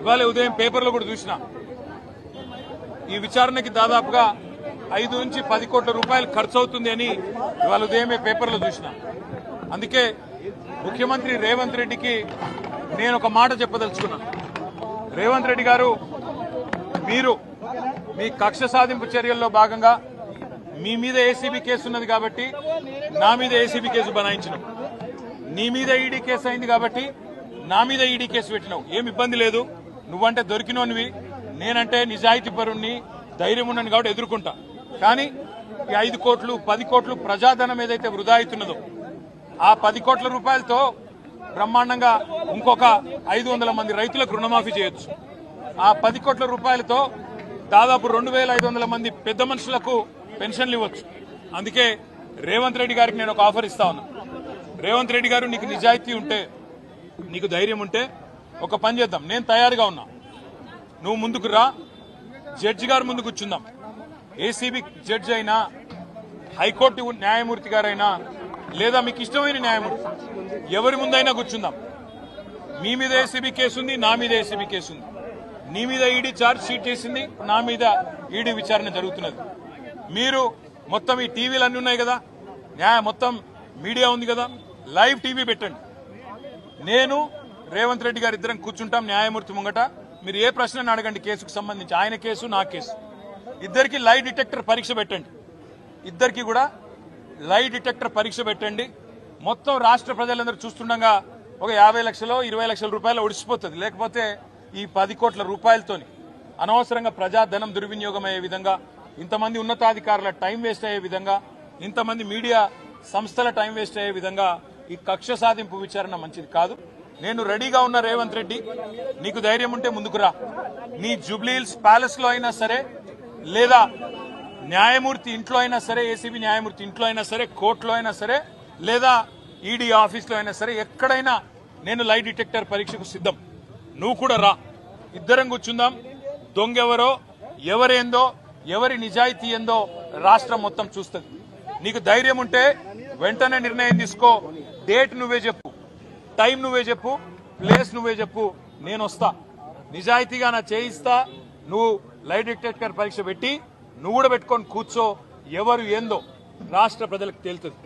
ఇవాళ ఉదయం పేపర్లో కూడా చూసిన ఈ విచారణకి దాదాపుగా 5 నుంచి 10 కోట్ల రూపాయలు ఖర్చు అవుతుంది అని ఇవాళ ఉదయమే పేపర్లో చూసిన. అందుకే ముఖ్యమంత్రి రేవంత్ రెడ్డికి నేను ఒక మాట చెప్పదలుచుకున్నాను. రేవంత్ రెడ్డి గారు, మీరు మీ కక్ష సాధింపు చర్యల్లో భాగంగా మీ మీద ఏసీబీ కేసు ఉన్నది కాబట్టి నా మీద ఏసీబీ కేసు బనాయించినావు, నీ మీద ఈడీ కేసు అయింది కాబట్టి నా మీద ఈడీ కేసు పెట్టినావు. ఏం ఇబ్బంది లేదు, నువ్వంటే దొరికినోనివి, నేనంటే నిజాయితీ పరుణ్ణి, ధైర్యం ఉన్నాను కాబట్టి ఎదుర్కొంటా. కానీ ఈ 5 కోట్లు 10 కోట్లు ప్రజాధనం ఏదైతే వృధా అవుతున్నదో ఆ 10 కోట్ల రూపాయలతో బ్రహ్మాండంగా ఇంకొక 500 మంది రైతులకు రుణమాఫీ చేయొచ్చు. ఆ 10 కోట్ల రూపాయలతో దాదాపు 2500 మంది పెద్ద మనుషులకు పెన్షన్లు ఇవ్వచ్చు. అందుకే రేవంత్ రెడ్డి గారికి నేను ఒక ఆఫర్ ఇస్తా ఉన్నా. రేవంత్ రెడ్డి గారు, నీకు నిజాయితీ ఉంటే, నీకు ధైర్యం ఉంటే ఒక పని చేద్దాం. నేను తయారుగా ఉన్నా, నువ్వు ముందుకు రా, జడ్జి గారు ముందు కూర్చుందాం. ఏసీబీ జడ్జి అయినా, హైకోర్టు న్యాయమూర్తి గారైనా, లేదా మీకు ఇష్టమైన న్యాయమూర్తి ఎవరి ముందైనా కూర్చుందాం. మీ మీద ఏసీబీ కేసు ఉంది, నా మీద ఏసీబీ కేసు ఉంది. నీ మీద ఈడీ ఛార్జ్ షీట్ చేసింది, నా మీద ఈడీ విచారణ జరుగుతున్నది. మీరు మొత్తం ఈ టీవీలు అన్నీ ఉన్నాయి కదా, మొత్తం మీడియా ఉంది కదా, లైవ్ టీవీ పెట్టండి. నేను రేవంత్ రెడ్డి గారు ఇద్దరం కూర్చుంటాం న్యాయమూర్తి ముంగట. మీరు ఏ ప్రశ్నను అడగండి కేసుకు సంబంధించి, ఆయన కేసు నా కేసు. ఇద్దరికి లై డిటెక్టర్ పరీక్ష పెట్టండి. ఇద్దరికి కూడా లై డిటెక్టర్ పరీక్ష పెట్టండి. మొత్తం రాష్ట్ర ప్రజలందరూ చూస్తుండగా ఒక 50 లక్షలు 20 లక్షల రూపాయలు ఒడిసిపోతుంది. లేకపోతే ఈ 10 కోట్ల రూపాయలతోని అనవసరంగా ప్రజాధనం దుర్వినియోగం అయ్యే విధంగా, ఇంతమంది ఉన్నతాధికారుల టైం వేస్ట్ అయ్యే విధంగా, ఇంతమంది మీడియా సంస్థల టైం వేస్ట్ అయ్యే విధంగా ఈ కక్ష సాధింపు విచారణ మంచిది కాదు. నేను రెడీగా ఉన్న రేవంత్ రెడ్డి, నీకు ధైర్యం ఉంటే ముందుకు రా. నీ జూబ్లీహిల్స్ ప్యాలెస్ లో అయినా సరే, లేదా న్యాయమూర్తి ఇంట్లో అయినా సరే, ఏసీబీ న్యాయమూర్తి ఇంట్లో అయినా సరే, కోర్టులో అయినా సరే, లేదా ఈడీ ఆఫీస్లో అయినా సరే, ఎక్కడైనా నేను లై డిటెక్టర్ పరీక్షకు సిద్ధం. నువ్వు కూడా రా, ఇద్దరం కూర్చుందాం. దొంగెవరో, ఎవరేందో, ఎవరి నిజాయితీ ఏందో రాష్ట్రం మొత్తం చూస్తుంది. నీకు ధైర్యం ఉంటే వెంటనే నిర్ణయం తీసుకో. డేట్ నువ్వే చెప్పు, టైం నువ్వే చెప్పు, ప్లేస్ నువ్వే చెప్పు, నేను వస్తా. నిజాయితీగా నా చేయిస్తా. నువ్వు లై డిటెక్టర్ పరీక్ష పెట్టి నువ్వు కూడా పెట్టుకొని కూర్చో. ఎవరు ఏందో రాష్ట్ర ప్రజలకు తేలుతుంది.